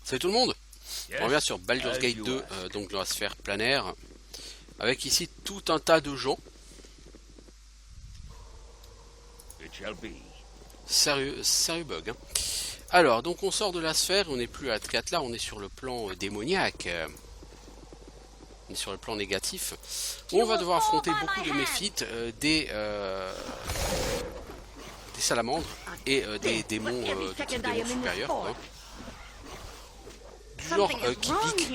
Salut tout le monde. On revient sur Baldur's Gate 2, donc dans la sphère planaire, avec ici tout un tas de gens. Sérieux bug. Hein. Alors, donc on sort de la sphère, on n'est plus à 4 là, on est sur le plan démoniaque. On est sur le plan négatif. Où on va devoir affronter beaucoup de méphites, des salamandres et des démons de type démon supérieur. Hein. Du genre qui pique.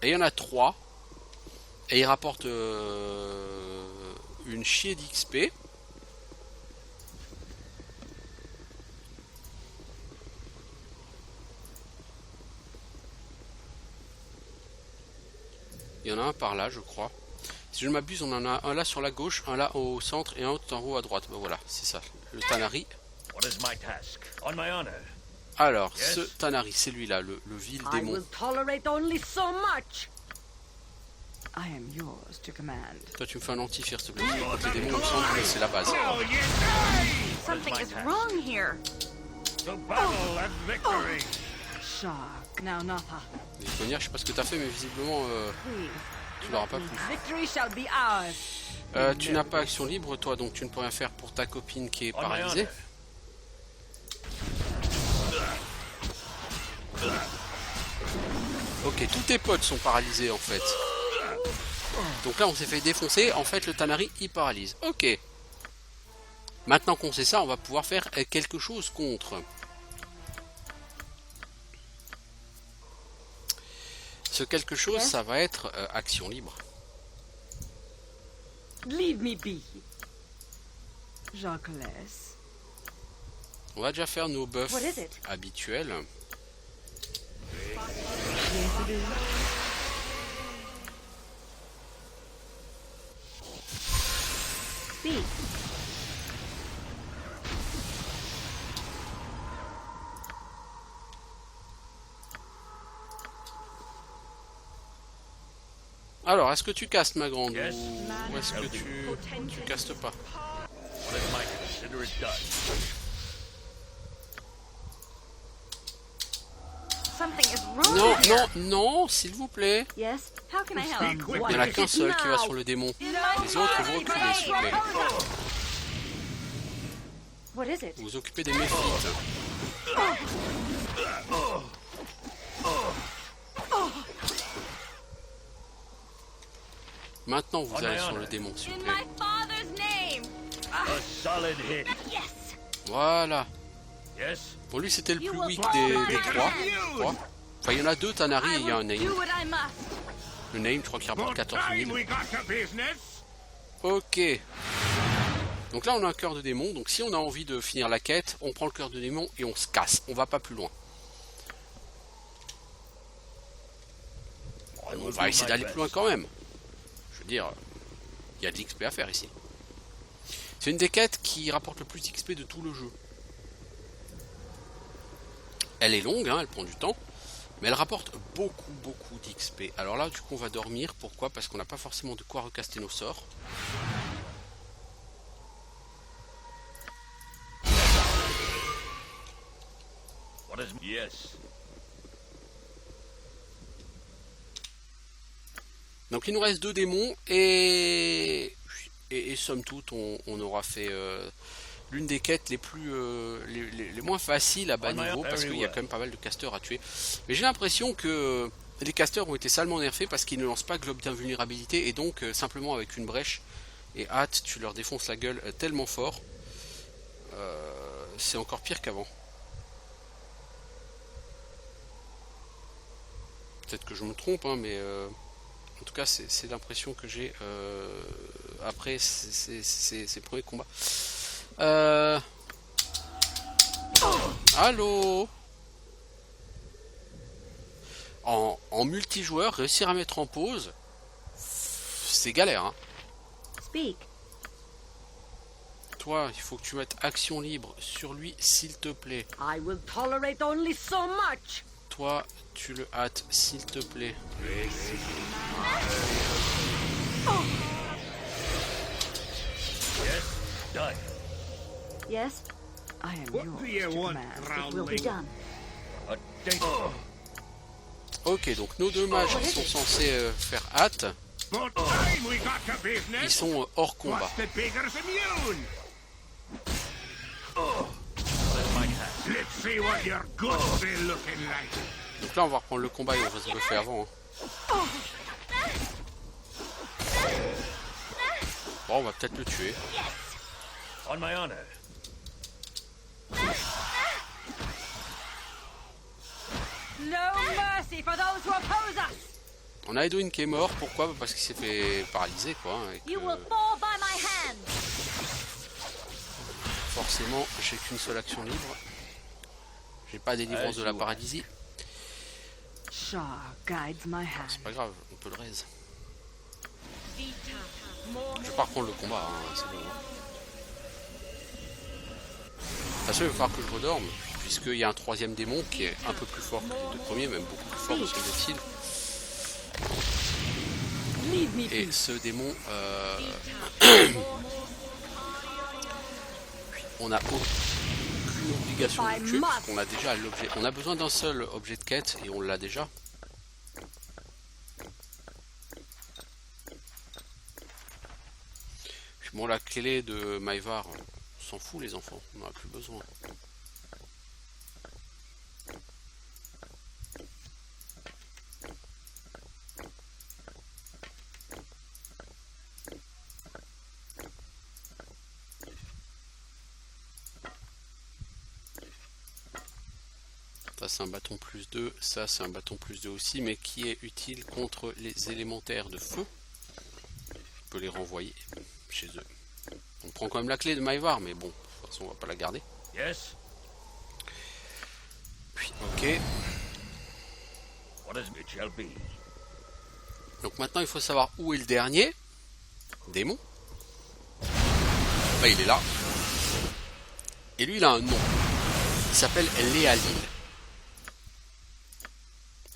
Et il y en a 3. Et ils rapportent une chier d'XP. Il y en a un par là, je crois. Si je ne m'abuse, on en a un là sur la gauche, un là au centre et un autre en haut à droite. Ben voilà, c'est ça, le Tanari. Alors, ce Tanari, c'est lui là, le vil démon. Toi, tu me fais un anti-fire, s'il te plaît. Les démons, il me semble que c'est la base. Les démoniaques, je sais pas ce que t'as fait, mais visiblement, tu l'auras pas plu. Tu n'as pas action libre, toi, donc tu ne peux rien faire pour ta copine qui est paralysée. Ok, tous tes potes sont paralysés en fait. Donc là on s'est fait défoncer, en fait le Tanari il paralyse. Ok. Maintenant qu'on sait ça, on va pouvoir faire quelque chose contre. Ce quelque chose, ça va être action libre. Leave me be. Jacques laisse. On va déjà faire nos buffs habituels. Speak. Alors, est-ce que tu castes ma grande ou est-ce que tu castes pas? Non, non, non, s'il vous plaît. Il n'y en a qu'un seul qui va sur le démon. Les autres, vous reculez, s'il vous plaît. Vous vous occupez des méphites. Maintenant, vous allez sur le démon, s'il vous plaît. Voilà. Bon, lui, c'était le plus weak des trois. Enfin, il y en a deux, Tanari, et il y a un Name. Le Name, je crois qu'il rapporte 14 000. Ok. Donc là, on a un cœur de démon. Donc si on a envie de finir la quête, on prend le cœur de démon et on se casse. On va pas plus loin. On va essayer d'aller plus loin quand même. Je veux dire, il y a de l'XP à faire ici. C'est une des quêtes qui rapporte le plus d'XP de tout le jeu. Elle est longue, hein, elle prend du temps, mais elle rapporte beaucoup d'XP. Alors là, du coup, on va dormir. Pourquoi? Parce qu'on n'a pas forcément de quoi recaster nos sorts. Donc il nous reste 2 démons et somme toute, on aura fait l'une des quêtes les plus les moins faciles à bas niveau, parce qu'il y a quand même pas mal de casteurs à tuer. Mais j'ai l'impression que les casteurs ont été salement nerfés parce qu'ils ne lancent pas globe d'invulnérabilité, et donc simplement avec une brèche et hâte, tu leur défonces la gueule tellement fort. C'est encore pire qu'avant. Peut-être que je me trompe, hein, mais en tout cas c'est l'impression que j'ai après ces premiers combats. Allô. En multijoueur, réussir à mettre en pause, c'est galère, hein. Speak. Toi, il faut que tu mettes action libre sur lui, s'il te plaît. I will tolerate only so much. Toi, tu le hâtes, s'il te plaît. Yes. I am What do you yours to want, command. It will be groundling? done. A date. Ok, donc nos deux mages qui sont censés faire hâte, What time we got to ils business? sont hors combat. What's the beggar's immune? Let's see what your goods be looking like. Donc là on va reprendre le combat et on va se le faire avant. Hein. Bon, on va peut-être le tuer. On my honor. No mercy for those who oppose us. On a Edwin qui est mort, pourquoi? Parce qu'il s'est fait paralyser quoi. Hein, et que, You will fall by my hand. forcément, j'ai qu'une seule action libre. J'ai pas délivrance de la paralysie. Shah guides my hand. C'est pas grave, on peut le raise. Je vais pas reprendre le combat, hein, c'est bon. Hein. De toute façon, il va falloir que je redorme, puisqu'il y a un troisième démon qui est un peu plus fort que les deux premiers, même beaucoup plus fort me semble-t-il. Leave me Et be. ce démon, on n'a aucune obligation de le tuer, puisqu'on a déjà l'objet. On a besoin d'un seul objet de quête, et on l'a déjà. Bon, la clé de Maïvar, on s'en fout les enfants, on n'en a plus besoin. Ça c'est un bâton plus 2, ça c'est un bâton plus 2 aussi, mais qui est utile contre les élémentaires de feu. On peut les renvoyer chez eux. On prend quand même la clé de Maïvar, mais bon, de toute façon on va pas la garder. Yes. Puis ok. What is it shall be? Donc maintenant il faut savoir où est le dernier démon. Bah, il est là. Et lui il a un nom. Il s'appelle Léalil.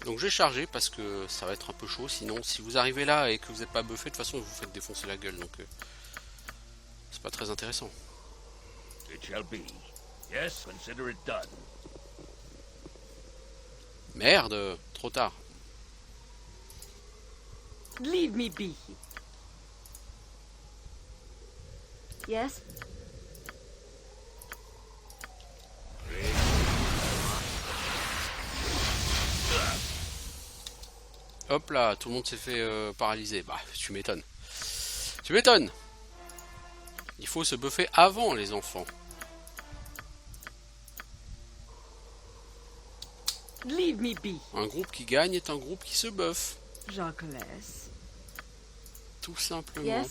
Donc je vais charger parce que ça va être un peu chaud. Sinon si vous arrivez là et que vous n'êtes pas buffé, de toute façon vous vous faites défoncer la gueule. Donc c'est pas très intéressant. It shall be. Yes, consider it done. Merde, trop tard. Leave me be. Yes? Hop là, tout le monde s'est fait paralyser. Bah, tu m'étonnes. Tu m'étonnes. Il faut se buffer avant les enfants. Leave me be. Un groupe qui gagne est un groupe qui se buffe. Jacques. Tout simplement. Yes?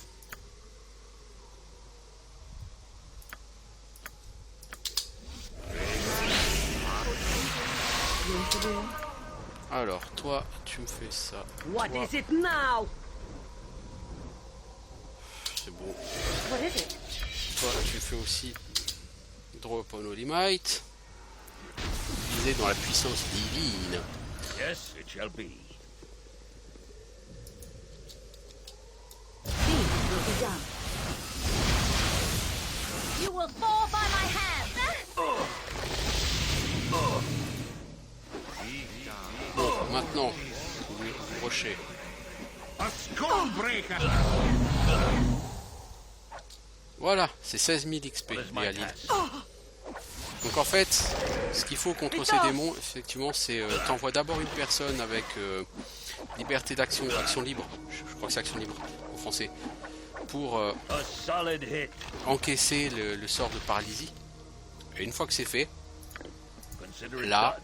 Yes, dear. Alors, toi, tu me fais ça. What Toi, is it now? c'est bon. What is it? Toi, tu fais aussi Drop on Holy Might. Viser dans la puissance divine. Yes, it shall be. These will be done. You will fall by my hand. Maintenant, vous rochez. A skullbreaker. Voilà, c'est 16 000 XP, les Alil. Donc en fait, ce qu'il faut contre ces démons, effectivement, c'est t'envoies d'abord une personne avec liberté d'action, action libre, je crois que c'est action libre en français, pour A solid hit. encaisser le sort de paralysie. Et une fois que c'est fait, Consider it là,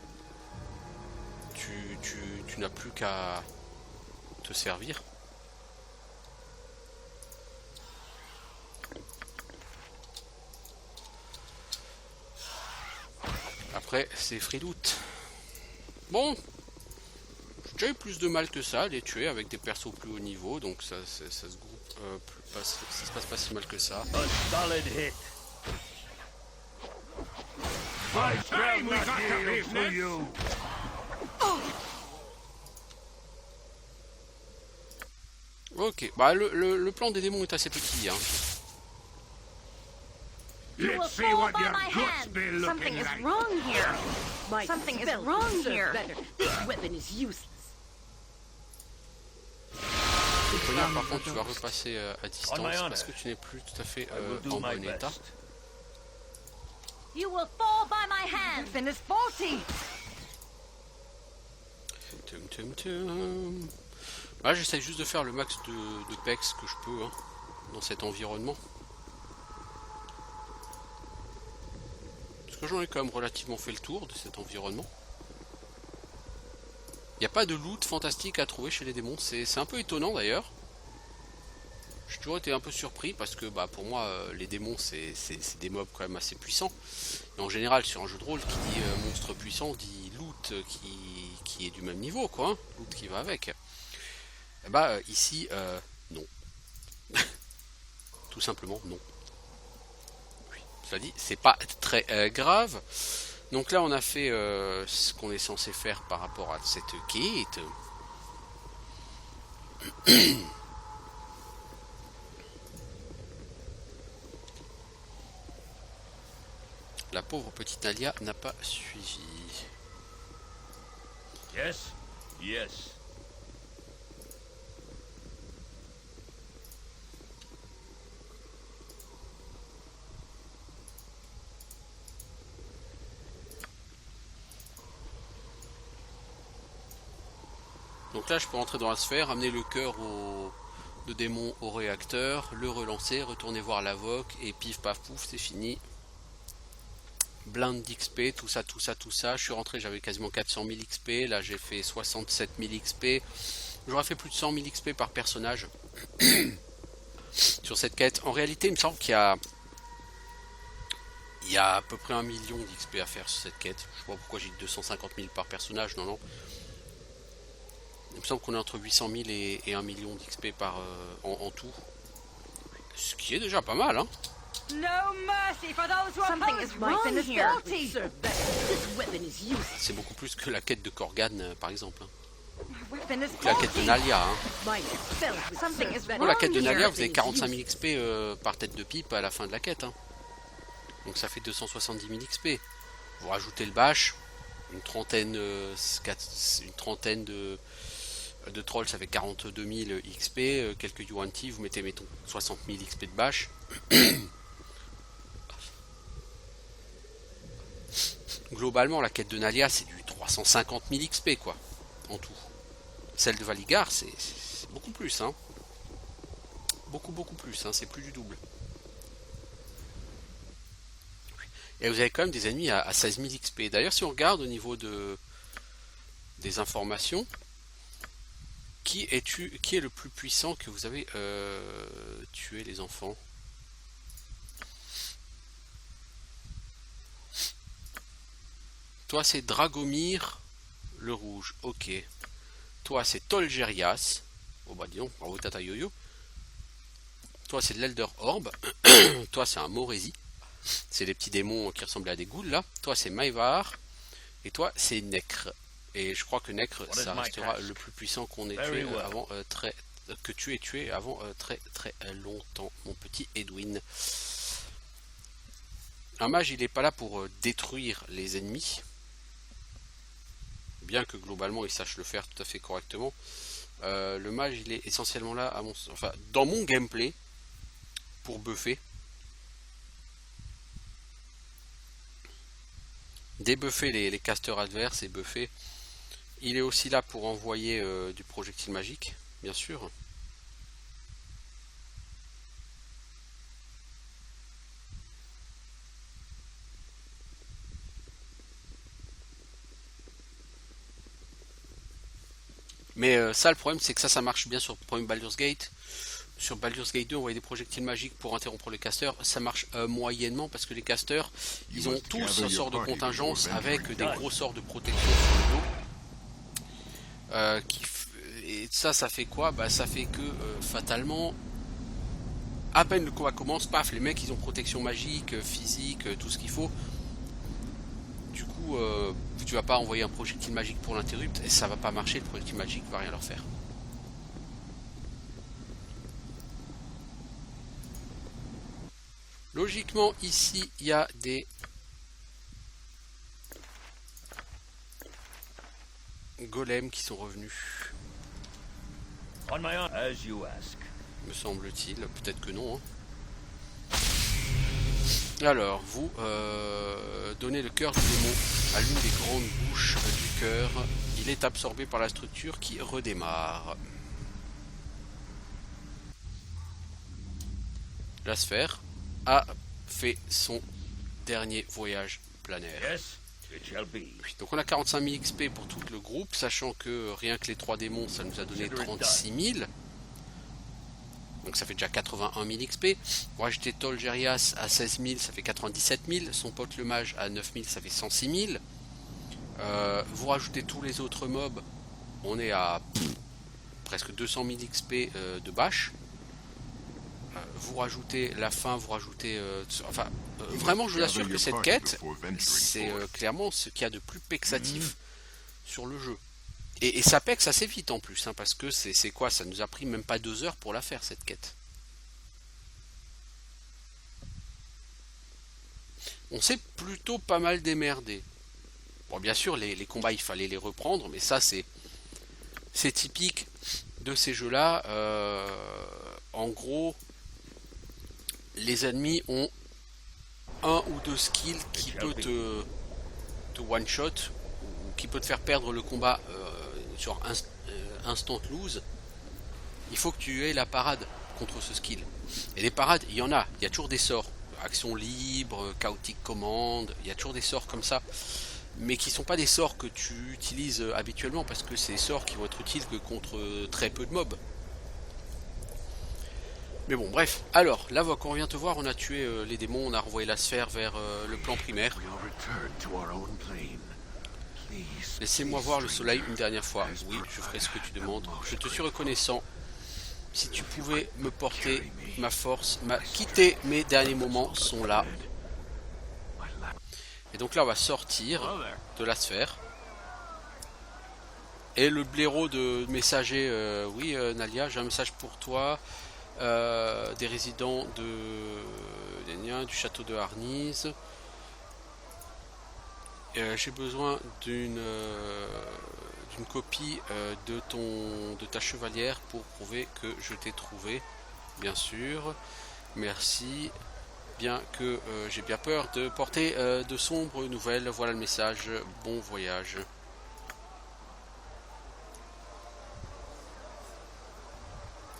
done. tu n'as plus qu'à te servir. Après, c'est free loot. Bon, j'ai déjà eu plus de mal que ça à les tuer avec des persos plus haut niveau, donc ça se groupe, ça se passe pas si mal que ça. A solid hit. By time we got to business. You. Ok, bah le plan des démons est assez petit, hein. You will Let's see fall what by your my guts hand. be looking Something is like. wrong here. My Something is spells wrong deserve here. better. This weapon is useless. Le poignard, par contre, tu vas repasser à distance parce que tu n'es plus tout à fait en bon état. You will fall by my hand. Weapon is faulty. Tum, tum, tum. Là, j'essaie juste de faire le max de pex que je peux hein, dans cet environnement. Parce que j'en ai quand même relativement fait le tour de cet environnement. Il n'y a pas de loot fantastique à trouver chez les démons. C'est un peu étonnant d'ailleurs. J'ai toujours été un peu surpris parce que bah, pour moi les démons c'est des mobs quand même assez puissants. Et en général sur un jeu de rôle qui dit monstre puissant dit loot qui est du même niveau quoi. Hein, loot qui va avec. Et bah ici non. Tout simplement non. Oui, cela dit c'est pas très grave. Donc là on a fait ce qu'on est censé faire par rapport à cette quête. La pauvre petite Alia n'a pas suivi. Yes? Yes. Donc là je peux rentrer dans la sphère, amener le cœur de démon au réacteur, le relancer, retourner voir l'avoc et pif paf pouf c'est fini. Blinde d'XP, tout ça. Je suis rentré, j'avais quasiment 400 000 XP. Là, j'ai fait 67 000 XP. J'aurais fait plus de 100 000 XP par personnage sur cette quête. En réalité, il me semble qu'il y a à peu près 1 million d'XP à faire sur cette quête. Je sais pas pourquoi j'ai dit 250 000 par personnage. Non. Il me semble qu'on est entre 800 000 et 1 million d'XP en tout. Ce qui est déjà pas mal, hein. No mercy for those who Something oppose is my wrong weapon is here. faulty. Deserve better. This weapon is useless. C'est beaucoup plus que la quête de Korgan, par exemple. Hein. My weapon is Ou la quête de faulty. Nalia. Hein. My spells Something deserve is better. Ou la quête de Wrong Nalia, here. vous avez 45 000 XP par tête de pipe à la fin de la quête. Hein. Donc ça fait 270 000 XP. Vous rajoutez le bash, une trentaine de trolls, ça fait 42 000 XP. Quelques Yuan-Ti, vous mettez mettons 60 000 XP de bash. Globalement, la quête de Nalia, c'est du 350 000 XP, quoi, en tout. Celle de Valigar, c'est beaucoup plus, hein. Beaucoup plus, hein, c'est plus du double. Et vous avez quand même des ennemis à 16 000 XP. D'ailleurs, si on regarde au niveau des informations, qui est le plus puissant que vous avez tué, les enfants? Toi c'est Dragomir le rouge, ok. Toi c'est Tolgerias. Oh bah dis donc, bravo Tata Yo-Yo. Toi c'est de l'Elder Orb. Toi c'est un Morési. C'est des petits démons qui ressemblaient à des ghouls là. Toi c'est Maïvar. Et toi c'est Necre. Et je crois que Necre ça restera le plus puissant qu'on ait tué avant que tu aies tué avant très longtemps, mon petit Edwin. Un mage il n'est pas là pour détruire les ennemis. Bien que globalement il sache le faire tout à fait correctement. Le mage il est essentiellement là dans mon gameplay pour buffer. Débuffer les casters adverses et buffer. Il est aussi là pour envoyer du projectile magique, bien sûr. Mais ça, le problème, c'est que ça marche bien sur le premier Baldur's Gate. Sur Baldur's Gate 2, on voyait des projectiles magiques pour interrompre les casters. Ça marche moyennement parce que les casters, ils ont tous un sort de contingence avec des gros sorts de protection sur le dos. Et ça fait quoi? Bah, ça fait que fatalement, à peine le combat commence, paf, les mecs, ils ont protection magique, physique, tout ce qu'il faut. Du coup, tu vas pas envoyer un projectile magique pour l'interrupt et ça va pas marcher, le projectile magique va rien leur faire. Logiquement, ici, il y a des golems qui sont revenus. On my own, as you ask. Me semble-t-il. Peut-être que non. Hein. Alors, vous donnez le cœur du démon à l'une des grandes bouches du cœur. Il est absorbé par la structure qui redémarre. La sphère a fait son dernier voyage planaire. Yes, it shall be. Donc on a 45 000 XP pour tout le groupe, sachant que rien que les 3 démons, ça nous a donné 36 000. Donc ça fait déjà 81 000 XP. Pour ajouter Tolgerias à 16 000, ça fait 97 000. Son pote le mage à 9 000, ça fait 106 000. Vous rajoutez tous les autres mobs, on est à presque 200 000 XP de bâche. Vous rajoutez la fin, vous rajoutez... vraiment, je vous assure que cette quête, c'est clairement ce qu'il y a de plus pexatif sur le jeu. Et ça pexe assez vite en plus, hein, parce que c'est quoi? Ça nous a pris même pas 2 heures pour la faire, cette quête. On s'est plutôt pas mal démerdé. Bon, bien sûr, les combats, il fallait les reprendre, mais ça, c'est typique de ces jeux-là. En gros, les ennemis ont 1 ou 2 skills qui peut te one-shot, ou qui peut te faire perdre le combat sur instant lose. Il faut que tu aies la parade contre ce skill. Et les parades, il y en a. Il y a toujours des sorts. Action libre, chaotic command, il y a toujours des sorts comme ça. Mais qui ne sont pas des sorts que tu utilises habituellement, parce que c'est des sorts qui vont être utiles que contre très peu de mobs. Mais bon, bref. Alors, là, quand on vient te voir, on a tué les démons, on a renvoyé la sphère vers le plan primaire. Laissez-moi voir le soleil une dernière fois. Oui, je ferai ce que tu demandes. Je te suis reconnaissant. Si tu pouvais me porter, ma force, quitter mes derniers moments sont là. Et donc là, on va sortir de la sphère. Et le blaireau de messager, oui, Nalia, j'ai un message pour toi. Des résidents du château de Harnise. J'ai besoin d'une copie de ta chevalière pour prouver que je t'ai trouvé. Bien sûr, merci. Bien que j'ai bien peur de porter de sombres nouvelles. Voilà le message. Bon voyage.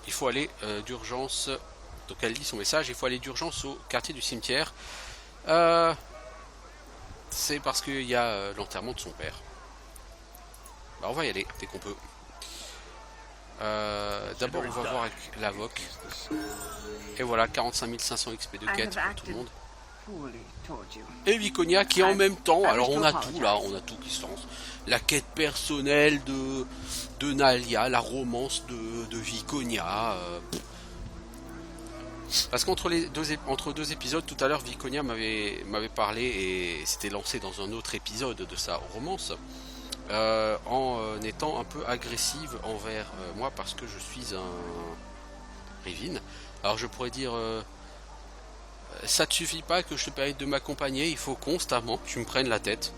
Il faut aller d'urgence. Donc elle lit son message. Il faut aller d'urgence au quartier du cimetière. C'est parce qu'il y a l'enterrement de son père. Bah, on va y aller dès qu'on peut. D'abord on va voir avec l'avoc. Et voilà, 45 500 XP de quête pour tout le monde. Et Viconia qui en même temps, alors on a tout là, on a tout qui se lance. La quête personnelle de Nalia, la romance de Viconia. Parce qu'entre deux épisodes, tout à l'heure, Viconia m'avait parlé et s'était lancé dans un autre épisode de sa romance. En étant un peu agressive envers moi parce que je suis un Rivine. Alors je pourrais dire ça te suffit pas que je te permette de m'accompagner, il faut constamment que tu me prennes la tête.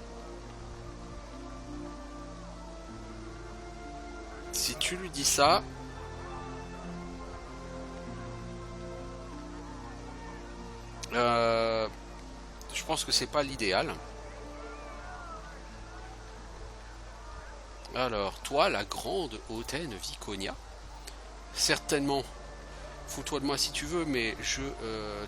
Si tu lui dis ça, je pense que c'est pas l'idéal. Alors, toi, la grande hautaine Viconia, certainement, fous-toi de moi si tu veux, mais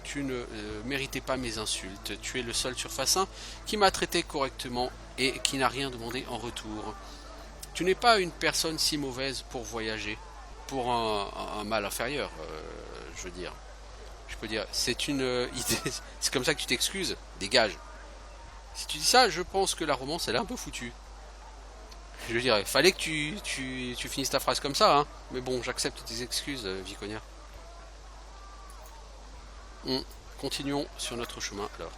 tu ne méritais pas mes insultes. Tu es le seul surfacin qui m'a traité correctement et qui n'a rien demandé en retour. Tu n'es pas une personne si mauvaise pour voyager, pour un mal inférieur, je veux dire. Je peux dire, c'est une idée, c'est comme ça que tu t'excuses, dégage. Si tu dis ça, je pense que la romance, elle est un peu foutue. Je veux dire, il fallait que tu finisses ta phrase comme ça, hein. Mais bon, j'accepte tes excuses, Viconia. Continuons sur notre chemin, alors.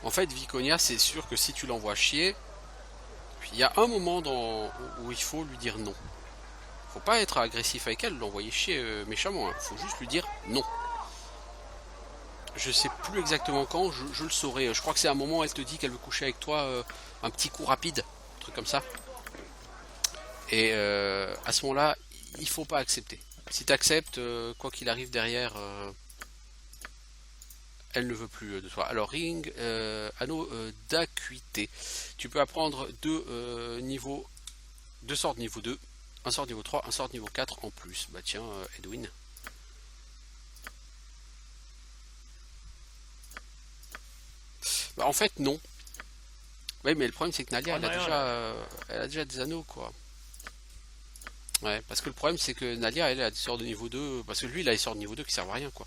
En fait, Viconia, c'est sûr que si tu l'envoies chier, il y a un moment où il faut lui dire non. Faut pas être agressif avec elle, l'envoyer chier méchamment. Hein. Faut juste lui dire non. Je sais plus exactement quand, je le saurai. Je crois que c'est un moment où elle te dit qu'elle veut coucher avec toi, un petit coup rapide, un truc comme ça. Et à ce moment-là, il faut pas accepter. Si tu acceptes, quoi qu'il arrive derrière, elle ne veut plus de toi. Alors ring, anneau d'acuité. Tu peux apprendre deux sorts de niveau 2, un sort de niveau 3, un sort de niveau 4 en plus. Bah tiens, Edwin. Bah en fait non. Oui mais le problème c'est que Nalia elle a déjà des anneaux quoi. Ouais parce que le problème c'est que Nalia elle a des sorts de niveau 2. Parce que lui il a des sorts de niveau 2 qui servent à rien quoi.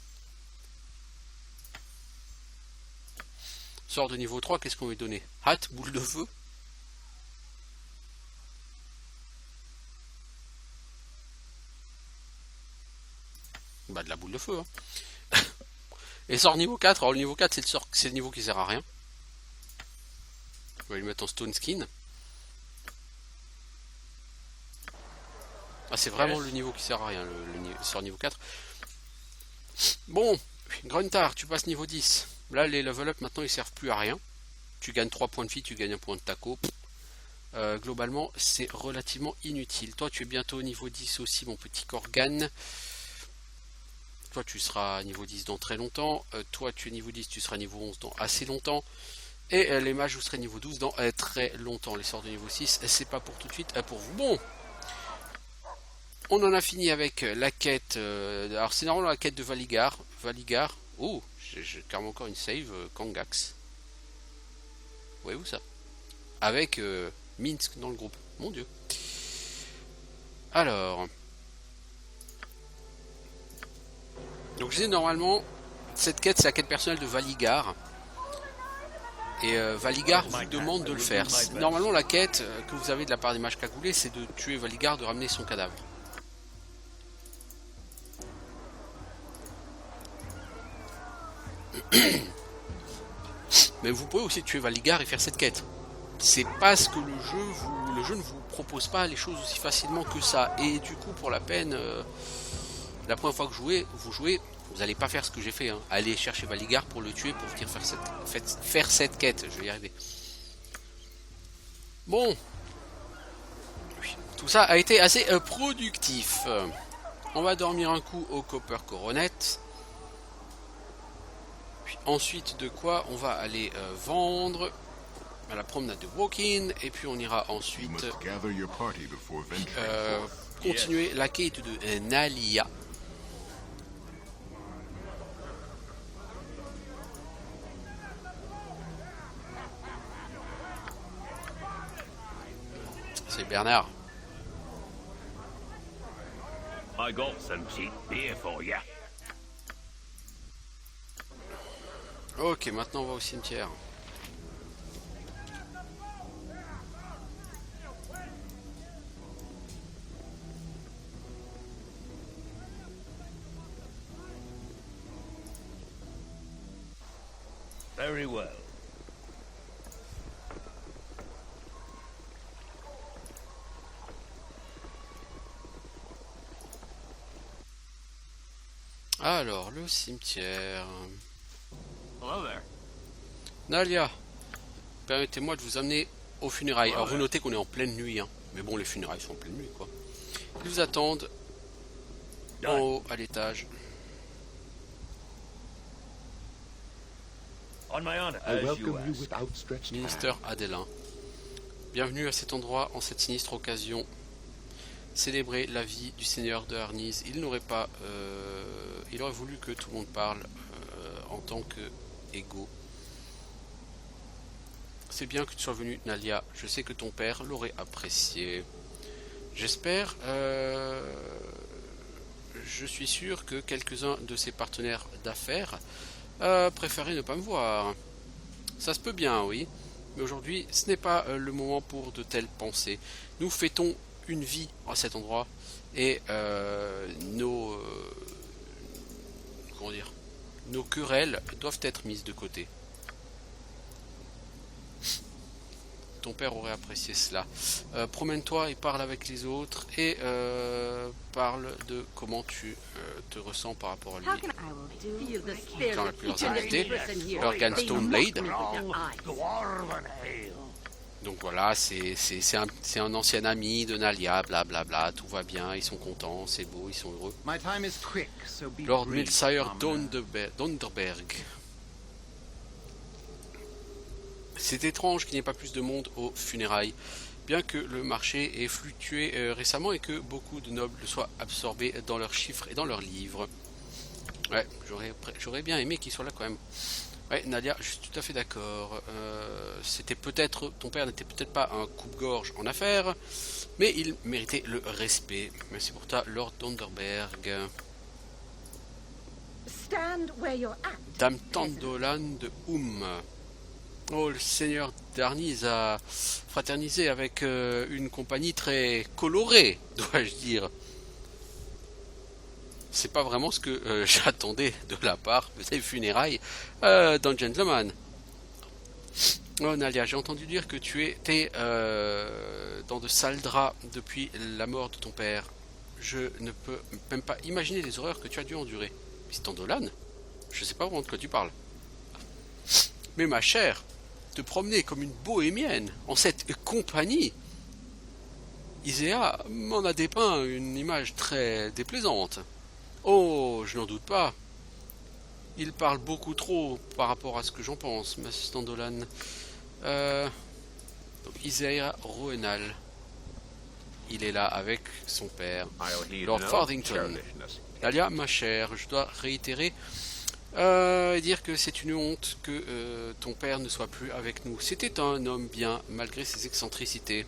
Sort de niveau 3, qu'est-ce qu'on lui donner? Hâte, boule de feu. Bah de la boule de feu hein. Et sort niveau 4, alors le niveau 4 c'est le niveau qui sert à rien. On va lui mettre en stone skin. Ah c'est vraiment le niveau qui sert à rien, le sort niveau 4. Bon, Gruntar, tu passes niveau 10. Là les level up maintenant ils servent plus à rien. Tu gagnes 3 points de vie, tu gagnes 1 point de taco. Globalement c'est relativement inutile. Toi tu es bientôt au niveau 10 aussi mon petit Corgan. Toi tu seras niveau 10 dans très longtemps. Toi tu es niveau 10, tu seras niveau 11 dans assez longtemps. Et les mages vous serez niveau 12 dans très longtemps. Les sorts de niveau 6 c'est pas pour tout de suite, pour vous. Bon, on en a fini avec la quête. Alors c'est normalement la quête de Valigar. Oh, j'ai carrément encore une save Kangax. Voyez-vous ça? Avec Minsk dans le groupe. Mon dieu. Alors. Donc je disais normalement, cette quête c'est la quête personnelle de Valigar. Et Valigar vous demande de le faire. Normalement la quête que vous avez de la part des mages cagoulés c'est de tuer Valigar, de ramener son cadavre. Mais vous pouvez aussi tuer Valigar et faire cette quête. C'est parce que le jeu ne vous propose pas les choses aussi facilement que ça. Et du coup pour la peine, la première fois que vous jouez, vous n'allez pas faire ce que j'ai fait. Hein. Allez chercher Valigar pour le tuer, pour venir faire cette quête. Je vais y arriver. Bon. Tout ça a été assez productif. On va dormir un coup au Copper Coronet. Puis ensuite de quoi on va aller vendre à la promenade de Walk-in. Et puis on ira ensuite continuer la quête de Nalia. C'est Bernard. I got some cheap beer for ya. Ok, maintenant on va au cimetière. Very well. Alors, le cimetière. Hello there. Nalia, permettez-moi de vous amener aux funérailles. Alors, vous notez qu'on est en pleine nuit, hein. Mais bon, les funérailles sont en pleine nuit, quoi. Ils vous attendent en haut, à l'étage. On my honor, I as you welcome you asked. with outstretched Ministre hand. Adelin. Bienvenue à cet endroit, en cette sinistre occasion. Célébrer la vie du seigneur de Arnis. Il n'aurait pas... il aurait voulu que tout le monde parle en tant qu'égaux. C'est bien que tu sois venu, Nalia. Je sais que ton père l'aurait apprécié. J'espère... je suis sûr que quelques-uns de ses partenaires d'affaires préféraient ne pas me voir. Ça se peut bien, oui. Mais aujourd'hui, ce n'est pas le moment pour de telles pensées. Nous fêtons une vie à cet endroit et nos querelles doivent être mises de côté. ton père aurait apprécié cela. Promène-toi et parle avec les autres et parle de comment tu te ressens par rapport à lui. Feel the spirit Dans la of plusieurs each and every invités, person here. Lorgan They Stoneblade. mock me with their eyes. Dwarven ale. Donc voilà, c'est un ancien ami de Nalia, blablabla, tout va bien, ils sont contents, c'est beau, ils sont heureux. My time is quick, so be Lord brief, Milsire comrade. Donderberg. C'est étrange qu'il n'y ait pas plus de monde aux funérailles, bien que le marché ait fluctué récemment et que beaucoup de nobles soient absorbés dans leurs chiffres et dans leurs livres. Ouais, j'aurais bien aimé qu'il soit là quand même. Ouais, Nadia, je suis tout à fait d'accord. C'était peut-être, ton père n'était peut-être pas un coupe-gorge en affaires, mais il méritait le respect. Merci pour ta, Lord Donderberg. Stand where you're at. Dame Tandolan de Oh, le seigneur d'Arniz a fraternisé avec une compagnie très colorée, dois-je dire. C'est pas vraiment ce que j'attendais de la part de ces funérailles d'un gentleman. Oh Nalia, j'ai entendu dire que tu étais dans de sales draps depuis la mort de ton père. Je ne peux même pas imaginer les horreurs que tu as dû endurer. Miss Tandolan, je sais pas vraiment de quoi tu parles. Mais ma chère, te promener comme une bohémienne en cette compagnie. Isea m'en a dépeint une image très déplaisante. Oh, je n'en doute pas. Il parle beaucoup trop par rapport à ce que j'en pense, Miss Tandolan. Isaiah Roenal. Il est là avec son père, Lord Farthington. Nalia, ma chère, je dois réitérer et dire que c'est une honte que ton père ne soit plus avec nous. C'était un homme bien, malgré ses excentricités.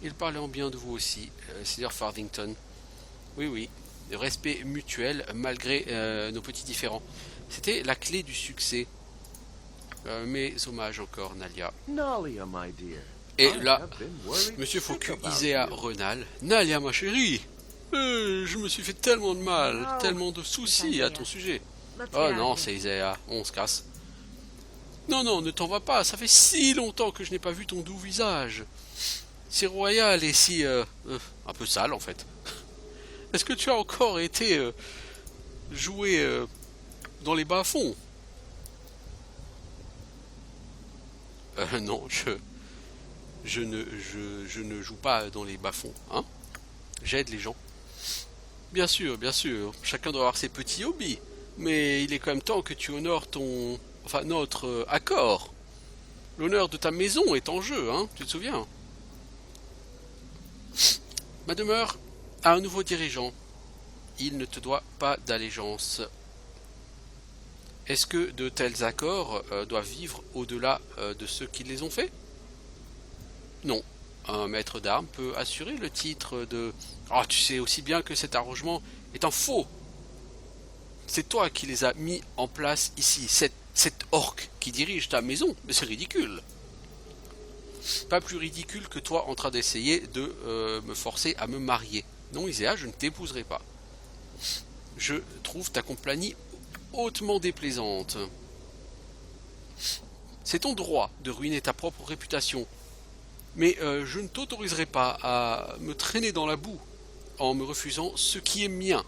Il parlait en bien de vous aussi, Sir Farthington. Oui, oui, le respect mutuel, malgré nos petits différends. C'était la clé du succès. Mes hommages encore, Nalia. Nalia, my dear. Et là, I've been worried Monsieur sick Faucu, about Isaiah you. Renal. Nalia, ma chérie, je me suis fait tellement de mal, Oh, tellement de soucis à ton sujet. Let's Oh get out non, of here. c'est Isaiah, on se casse. Non, non, ne t'en va pas, ça fait si longtemps que je n'ai pas vu ton doux visage. Si royal et si... un peu sale en fait. Est-ce que tu as encore été joué dans les bas-fonds? Non, je ne joue pas dans les bas-fonds, hein. J'aide les gens. Bien sûr, chacun doit avoir ses petits hobbies. Mais il est quand même temps que tu honores notre accord. L'honneur de ta maison est en jeu, hein, tu te souviens? Ma demeure a un nouveau dirigeant. Il ne te doit pas d'allégeance. Est-ce que de tels accords doivent vivre au-delà de ceux qui les ont faits? Non. Un maître d'armes peut assurer le titre de... Ah, tu sais aussi bien que cet arrangement est un faux. C'est toi qui les as mis en place ici, cette orque qui dirige ta maison. Mais c'est ridicule. Pas plus ridicule que toi en train d'essayer de me forcer à me marier. Non, Isaiah, je ne t'épouserai pas. Je trouve ta compagnie hautement déplaisante. C'est ton droit de ruiner ta propre réputation. Mais je ne t'autoriserai pas à me traîner dans la boue en me refusant ce qui est mien.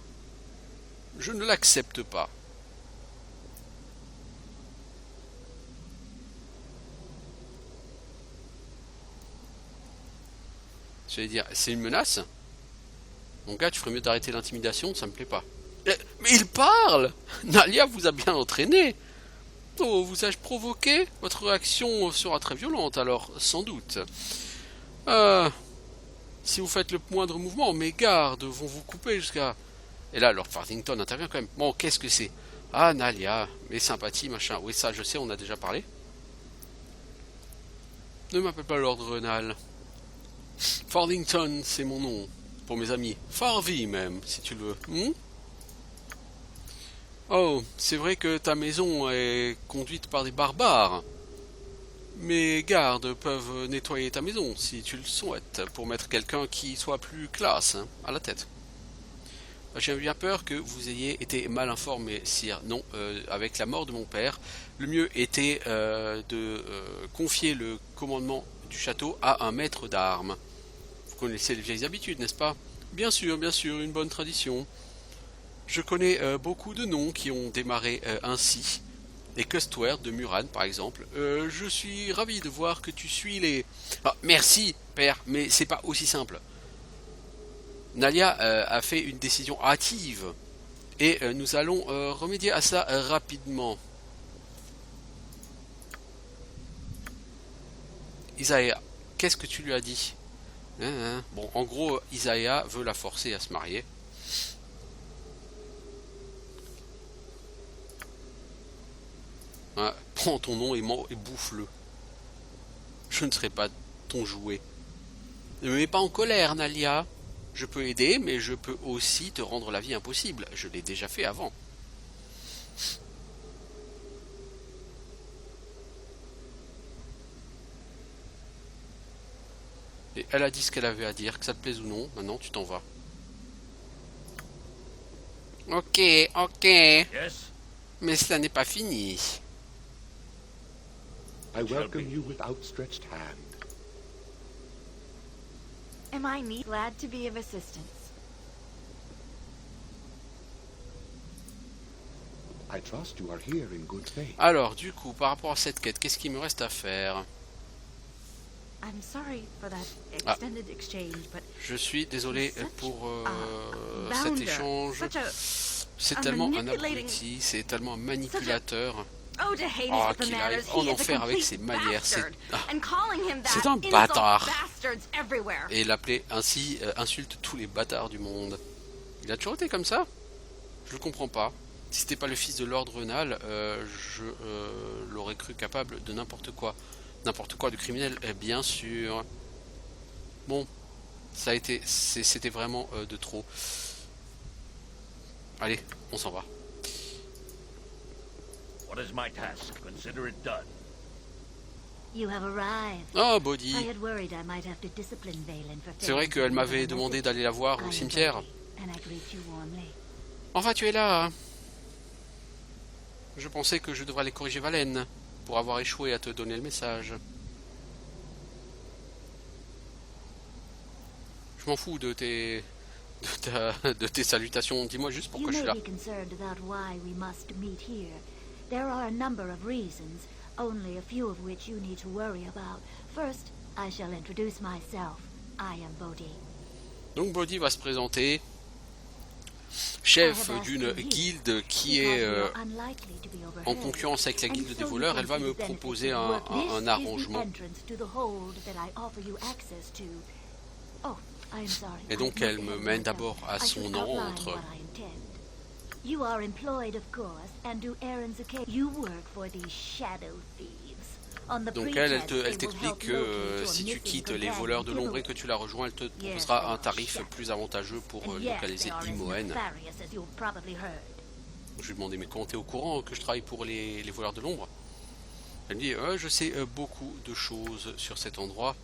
Je ne l'accepte pas. J'allais dire, c'est une menace? Mon gars, tu ferais mieux d'arrêter l'intimidation, ça me plaît pas. Mais il parle! Nalia vous a bien entraîné. Oh, vous ai-je provoqué? Votre réaction sera très violente, alors, sans doute. Si vous faites le moindre mouvement, mes gardes vont vous couper jusqu'à... Et là, Lord Farthington intervient quand même. Bon, qu'est-ce que c'est? Ah, Nalia, mes sympathies, machin. Oui, ça, je sais, on a déjà parlé. Ne m'appelle pas Lord Renal. Farthington, c'est mon nom, pour mes amis. Farvy, même, si tu le veux. Oh, c'est vrai que ta maison est conduite par des barbares. Mes gardes peuvent nettoyer ta maison, si tu le souhaites, pour mettre quelqu'un qui soit plus classe à la tête. J'ai bien peur que vous ayez été mal informé, sire. Non, avec la mort de mon père, le mieux était de confier le commandement du château a un maître d'armes. Vous connaissez les vieilles habitudes, n'est-ce pas? Bien sûr, une bonne tradition. Je connais beaucoup de noms qui ont démarré ainsi. Les Custware de Muran, par exemple. Je suis ravi de voir que tu suis les... Ah, merci, père, mais c'est pas aussi simple. Nalia a fait une décision hâtive. Et nous allons remédier à ça rapidement. Isaiah, qu'est-ce que tu lui as dit? Bon, en gros, Isaiah veut la forcer à se marier. Ouais, prends ton nom et bouffe-le. Je ne serai pas ton jouet. Ne me mets pas en colère, Nalia. Je peux aider, mais je peux aussi te rendre la vie impossible. Je l'ai déjà fait avant. Et elle a dit ce qu'elle avait à dire, que ça te plaise ou non. Maintenant, tu t'en vas. Ok. Yes? Mais ça n'est pas fini. I welcome you with outstretched hand. Am I glad to be of assistance? I trust you are here in good faith. Alors, du coup, par rapport à cette quête, qu'est-ce qu'il me reste à faire? I'm sorry for that extended exchange, but Je suis désolé pour cet bounder, échange. such a C'est a tellement un manipulating- abruti, c'est tellement un manipulateur. oh, to hate Ah, his with the qu'il manners. arrive He en is a enfer avec complete ses manières, c'est- bastard. ah. And calling him that C'est un insults bâtard. bastards everywhere. Et l'appeler ainsi insulte tous les bâtards du monde. Il a toujours été comme ça? Je le comprends pas. Si c'était pas le fils de Lord Renal, je l'aurais cru capable de n'importe quoi. N'importe quoi de criminel, bien sûr. Bon, ça a été, c'était vraiment de trop. Allez, on s'en va. What is my task? Consider it done. You have arrived. Oh, I Bodhi. had worried I might have to discipline Valen for C'est vrai qu'elle m'avait demandé d'aller la voir au cimetière. And I greet you warmly. Enfin, tu es là. Hein. Je pensais que je devrais aller corriger Valen pour avoir échoué à te donner le message. Je m'en fous de tes salutations. Dis-moi juste pourquoi je suis là. You may be concerned about why we must meet here. There are a number of reasons, only a few of which you need to worry about. First, I shall introduce myself. I am Bodhi. Donc Bodhi va se présenter, chef d'une guilde qui est en concurrence avec la guilde des voleurs. Elle va me proposer un arrangement. Et donc elle me mène d'abord à son antre. You are employed, of course, and do errands occasionally. You work for these shadow thieves. Donc elle t'explique que si tu quittes les voleurs de l'ombre et que tu la rejoins, elle te proposera un tarif plus avantageux pour localiser Imoen. Je lui ai demandé, mais comment t'es au courant que je travaille pour les voleurs de l'ombre? Elle me dit, je sais beaucoup de choses sur cet endroit.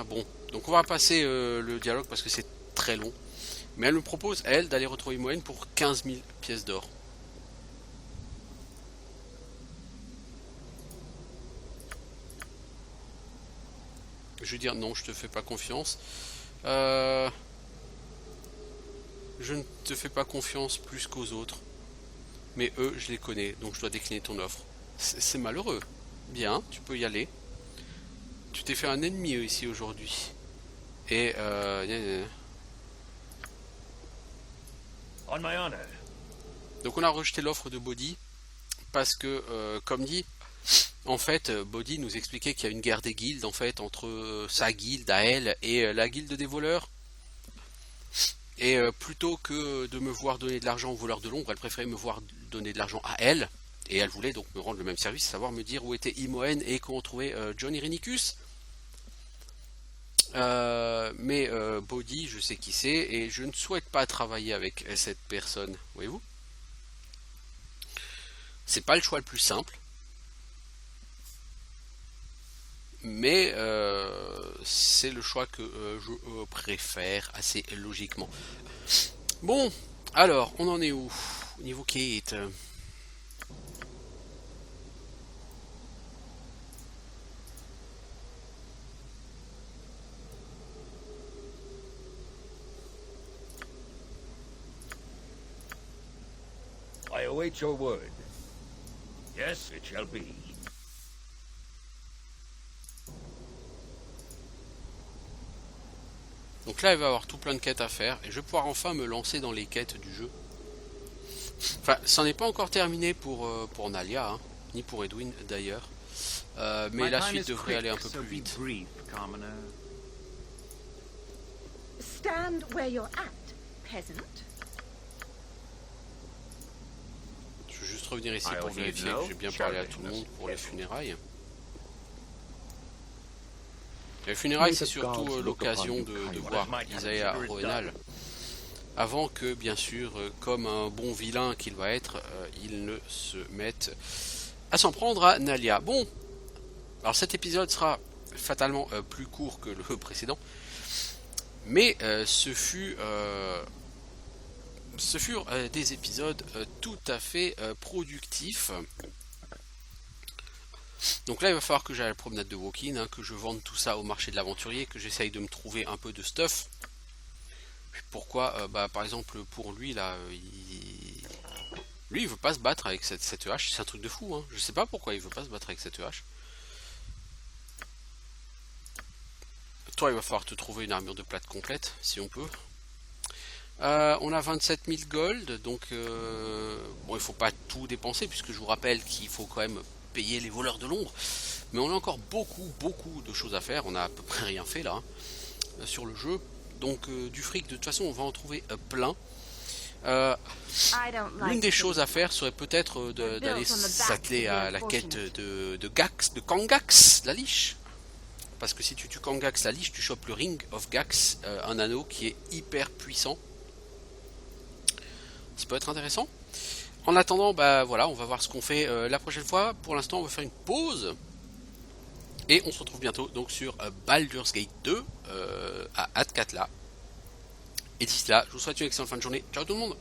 Bon, donc on va passer le dialogue parce que c'est très long. Mais elle me propose, elle, d'aller retrouver Imoen pour 15 000 pièces d'or. Je vais dire non, je te fais pas confiance. Je ne te fais pas confiance plus qu'aux autres. Mais eux, je les connais, donc je dois décliner ton offre. C'est malheureux. Bien, tu peux y aller. Tu t'es fait un ennemi ici aujourd'hui. Et On my honor. donc on a rejeté l'offre de Bodhi parce que, comme dit, en fait, Bodhi nous expliquait qu'il y a une guerre des guildes en fait entre sa guilde à elle et la guilde des voleurs. Et plutôt que de me voir donner de l'argent aux voleurs de l'ombre, elle préférait me voir donner de l'argent à elle. Et elle voulait donc me rendre le même service, savoir me dire où était Imoen et comment trouver John Irenicus. Mais Bodhi, je sais qui c'est et je ne souhaite pas travailler avec cette personne, voyez-vous. C'est pas le choix le plus simple, mais c'est le choix que je préfère assez logiquement. Bon, alors on en est où niveau quête? await your word. Yes, it shall be. Donc là, il va y avoir tout plein de quêtes à faire et je vais pouvoir enfin me lancer dans les quêtes du jeu. Enfin, ça n'est pas encore terminé pour Nalia, hein, ni pour Edwin d'ailleurs. Mais la suite devrait aller un peu plus vite. Stand where you're at, peasant. Je vais juste revenir ici pour vérifier que j'ai bien parlé à tout le monde pour les funérailles. Les funérailles, c'est surtout l'occasion de voir Isaiah Roenal. Avant que, bien sûr, comme un bon vilain qu'il va être, il ne se mette à s'en prendre à Nalia. Bon, alors cet épisode sera fatalement plus court que le précédent, mais ce furent des épisodes tout à fait productifs. Donc là, il va falloir que j'aille à la promenade de Wokin, hein, que je vende tout ça au marché de l'aventurier, que j'essaye de me trouver un peu de stuff. Pourquoi par exemple, pour lui, là, lui, il veut pas se battre avec cette hache. C'est un truc de fou, hein. Je sais pas pourquoi il veut pas se battre avec cette hache. Toi, il va falloir te trouver une armure de plate complète, si on peut. On a 27 000 gold, donc bon, il faut pas tout dépenser, puisque je vous rappelle qu'il faut quand même payer les voleurs de l'ombre. Mais on a encore beaucoup de choses à faire. On a à peu près rien fait là, hein, sur le jeu. Donc du fric, de toute façon, on va en trouver plein. L'une des choses à faire serait peut-être d'aller s'atteler à la quête de Kangax, la liche. Parce que si tu tues Kangax, la liche, tu chopes le Ring of Gax, un anneau qui est hyper puissant. Ça peut être intéressant. En attendant, voilà, on va voir ce qu'on fait la prochaine fois. Pour l'instant, on va faire une pause. Et on se retrouve bientôt donc sur Baldur's Gate 2 à Athkatla. Et d'ici là, je vous souhaite une excellente fin de journée. Ciao tout le monde!